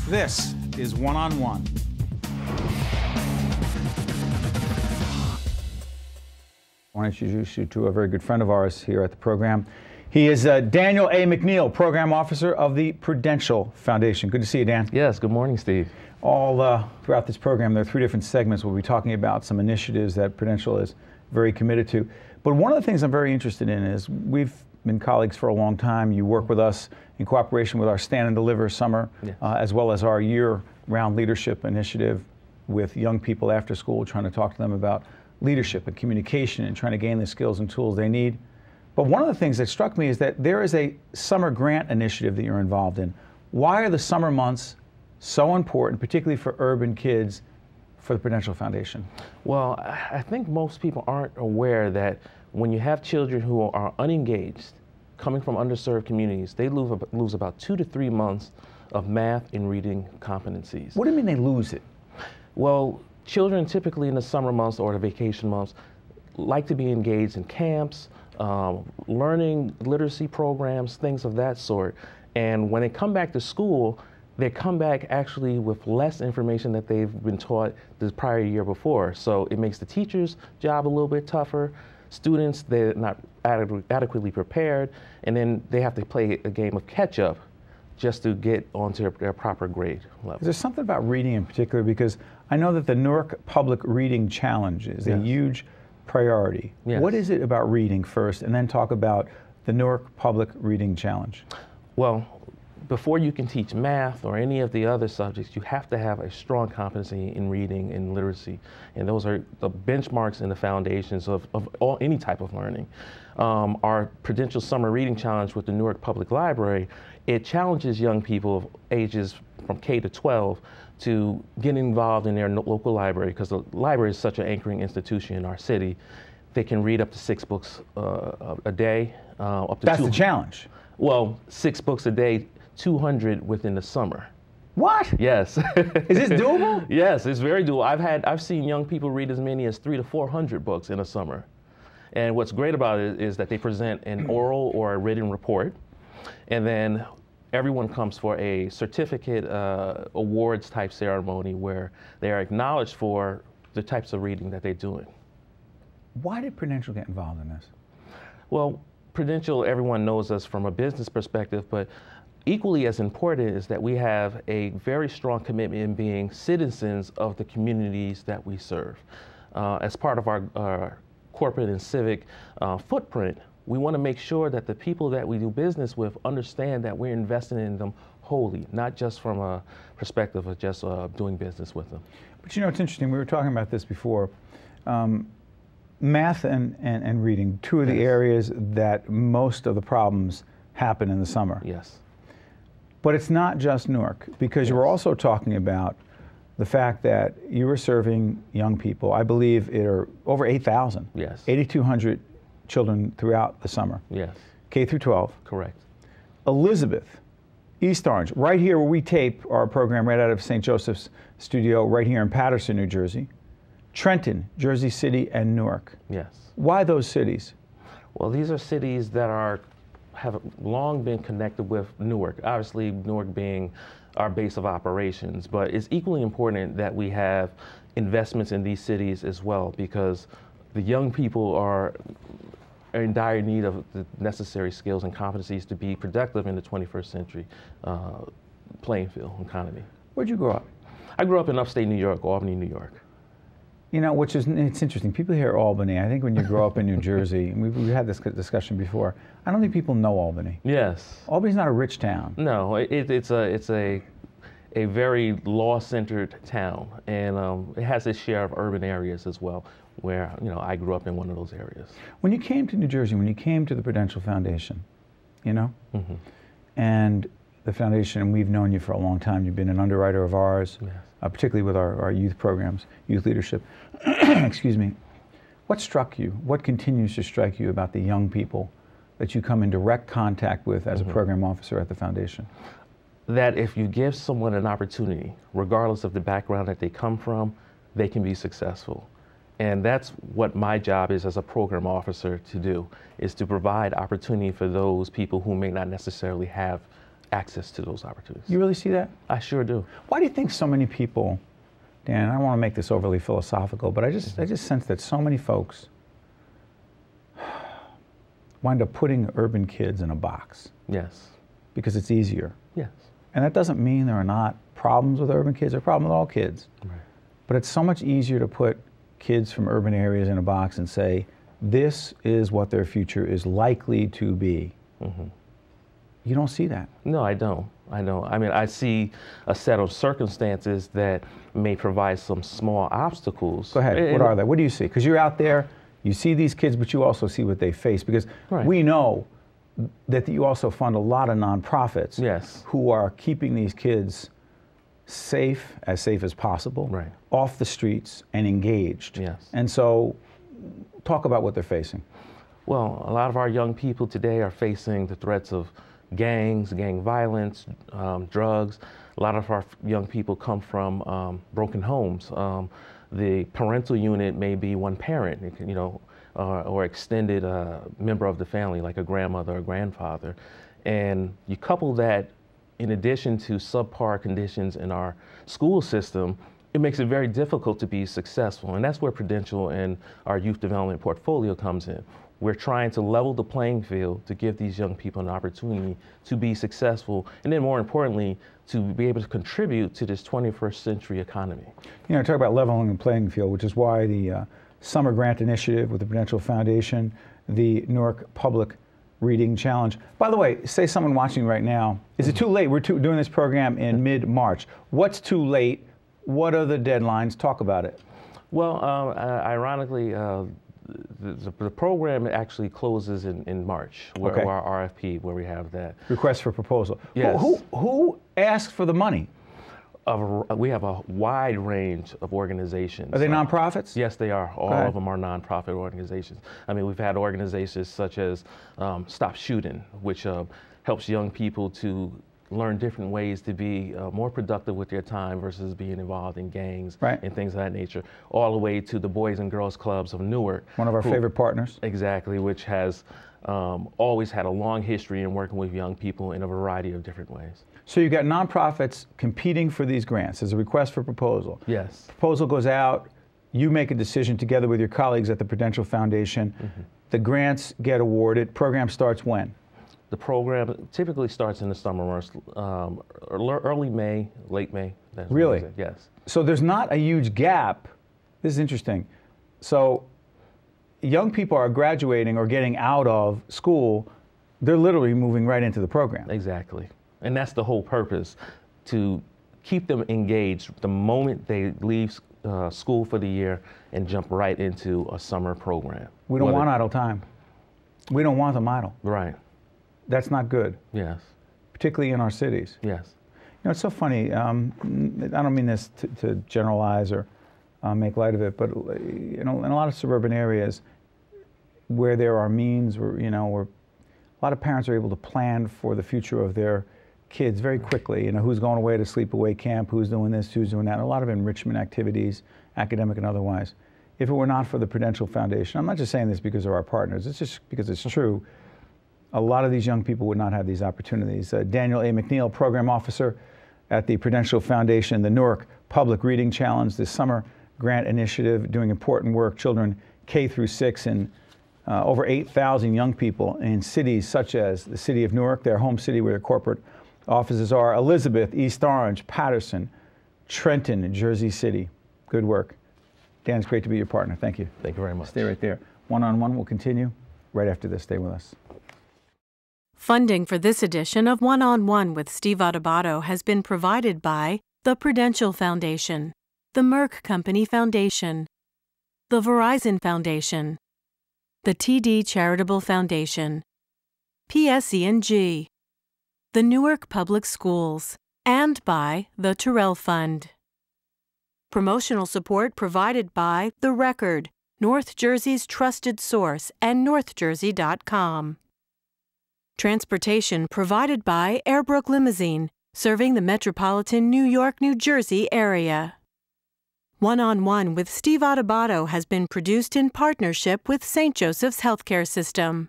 This is One on One. I want to introduce you to a very good friend of ours here at the program. He is Daniel A. McNeal, Program Officer of the Prudential Foundation. Good to see you, Dan. Yes, good morning, Steve. All throughout this program, there are 3 different segments. We'll be talking about some initiatives that Prudential is very committed to. But one of the things I'm very interested in is we've been colleagues for a long time. You work with us in cooperation with our Stand and Deliver summer, yes, as well as our year-round leadership initiative with young people after school, trying to talk to them about leadership and communication and trying to gain the skills and tools they need. But one of the things that struck me is that there is a summer grant initiative that you're involved in. Why are the summer months so important, particularly for urban kids, for the Prudential Foundation? Well, I think most people aren't aware that when you have children who are unengaged, coming from underserved communities, they lose about 2 to 3 months of math and reading competencies. What do you mean they lose it? Well, children typically in the summer months or the vacation months like to be engaged in camps, learning literacy programs, things of that sort. And when they come back to school, they come back actually with less information that they've been taught the prior year before. So it makes the teacher's job a little bit tougher. Students, they're not adequately prepared, and then they have to play a game of catch-up just to get onto their proper grade level. Is there something about reading in particular? Because I know that the Newark Public Reading Challenge is a huge priority. Yes. What is it about reading first, and then talk about the Newark Public Reading Challenge? Well, before you can teach math or any of the other subjects, you have to have a strong competency in reading and literacy. And those are the benchmarks and the foundations of any type of learning. Our Prudential Summer Reading Challenge with the Newark Public Library, it challenges young people of ages from K to 12 to get involved in their local library, because the library is such an anchoring institution in our city. They can read up to 6 books a day. Up to That's the challenge? Well, 6 books a day, 200 within the summer. What? Yes. Is this doable? Yes, it's very doable. I've seen young people read as many as 300 to 400 books in a summer. And what's great about it is that they present an oral or a written report, and then everyone comes for a certificate awards type ceremony where they are acknowledged for the types of reading that they're doing. Why did Prudential get involved in this? Well, Prudential, everyone knows us from a business perspective, but equally as important is that we have a very strong commitment in being citizens of the communities that we serve. As part of our corporate and civic footprint, we want to make sure that the people that we do business with understand that we're investing in them wholly, not just from a perspective of just doing business with them. But you know, it's interesting, we were talking about this before. Math and reading, 2 of the areas that most of the problems happen in the summer. Yes. But it's not just Newark, because you were also talking about the fact that you were serving young people. I believe it are over 8,000. Yes. 8,200 children throughout the summer. Yes. K through 12. Correct. Elizabeth, East Orange, right here where we tape our program right out of St. Joseph's studio, right here in Paterson, New Jersey. Trenton, Jersey City, and Newark. Yes. Why those cities? Well, these are cities that have long been connected with Newark. Obviously, Newark being our base of operations, but it's equally important that we have investments in these cities as well, because the young people are in dire need of the necessary skills and competencies to be productive in the 21st century playing field economy. Where'd you grow up? I grew up in upstate New York, Albany, New York. You know, it's interesting. People hear Albany. I think when you grow up in New Jersey, and we've had this discussion before, I don't think people know Albany. Yes. Albany's not a rich town. No, it's a very law-centered town, and it has its share of urban areas as well, where, you know, I grew up in one of those areas. When you came to New Jersey, when you came to the Prudential Foundation, you know, and the foundation, and we've known you for a long time. You've been an underwriter of ours, Yes. Particularly with our youth programs, youth leadership. Excuse me. What struck you? What continues to strike you about the young people that you come in direct contact with as a program officer at the foundation? That if you give someone an opportunity, regardless of the background that they come from, they can be successful. And that's what my job is as a program officer to do, is to provide opportunity for those people who may not necessarily have access to those opportunities. You really see that? I sure do. Why do you think so many people, Dan, I don't want to make this overly philosophical, but I just sense that so many folks wind up putting urban kids in a box. Yes. Because it's easier. Yes. And that doesn't mean there are not problems with urban kids. There are problems with all kids. Right. But it's so much easier to put kids from urban areas in a box and say, this is what their future is likely to be. Mm-hmm. You don't see that. No, I don't. I don't. I mean, I see a set of circumstances that may provide some small obstacles. Go ahead. What are they? What do you see? Because you're out there, you see these kids, but you also see what they face. Because we know that you also fund a lot of nonprofits who are keeping these kids safe as possible, off the streets and engaged. Yes. And so talk about what they're facing. Well, a lot of our young people today are facing the threats of gangs, gang violence, drugs. A lot of our young people come from broken homes. The parental unit may be one parent, you know, or extended member of the family, like a grandmother or grandfather. And you couple that in addition to subpar conditions in our school system, it makes it very difficult to be successful. And that's where Prudential and our youth development portfolio comes in. We're trying to level the playing field to give these young people an opportunity to be successful, and then more importantly, to be able to contribute to this 21st century economy. You know, talk about leveling the playing field, which is why the Summer Grant Initiative with the Prudential Foundation, the Newark Public Reading Challenge. By the way, say someone watching right now, is it too late? We're doing this program in mid-March. What's too late? What are the deadlines? Talk about it. Well, ironically, the program actually closes in March, where our RFP, where we have that. Request for proposal. Yes. Who asks for the money? We have a wide range of organizations. Are they nonprofits? Yes, they are. All of them are nonprofit organizations. I mean, we've had organizations such as Stop Shooting, which helps young people to learn different ways to be more productive with their time versus being involved in gangs and things of that nature, all the way to the Boys and Girls Clubs of Newark. One of our favorite partners. Exactly, which has always had a long history in working with young people in a variety of different ways. So you've got nonprofits competing for these grants. There's a request for proposal. Yes. Proposal goes out. You make a decision together with your colleagues at the Prudential Foundation. The grants get awarded. Program starts when? The program typically starts in the summer months, early May, late May. Really? Yes. So there's not a huge gap. This is interesting. So young people are graduating or getting out of school. They're literally moving right into the program. Exactly. And that's the whole purpose, to keep them engaged the moment they leave school for the year and jump right into a summer program. We don't want idle time. We don't want them idle. Right. That's not good. Yes. Particularly in our cities. Yes. You know, it's so funny. I don't mean this to generalize or make light of it, but you know, in a lot of suburban areas where there are means, where a lot of parents are able to plan for the future of their kids very quickly. You know, who's going away to sleepaway camp, who's doing this, who's doing that. A lot of enrichment activities, academic and otherwise. If it were not for the Prudential Foundation, I'm not just saying this because of our partners, it's just because it's true, a lot of these young people would not have these opportunities. Daniel A. McNeal, Program Officer at the Prudential Foundation, the Newark Public Reading Challenge, the Summer Grant Initiative, doing important work, children K through 6, and over 8,000 young people in cities such as the city of Newark, their home city where their corporate offices are, Elizabeth, East Orange, Patterson, Trenton, Jersey City. Good work. Dan, it's great to be your partner. Thank you. Thank you very much. Stay right there. One-on-one will continue right after this. Stay with us. Funding for this edition of One-on-One with Steve Adubato has been provided by the Prudential Foundation, the Merck Company Foundation, the Verizon Foundation, the TD Charitable Foundation, PSE&G, the Newark Public Schools, and by the Terrell Fund. Promotional support provided by The Record, North Jersey's trusted source, and northjersey.com. Transportation provided by Airbrook Limousine, serving the metropolitan New York, New Jersey area. One-on-One with Steve Adubato has been produced in partnership with St. Joseph's Healthcare System.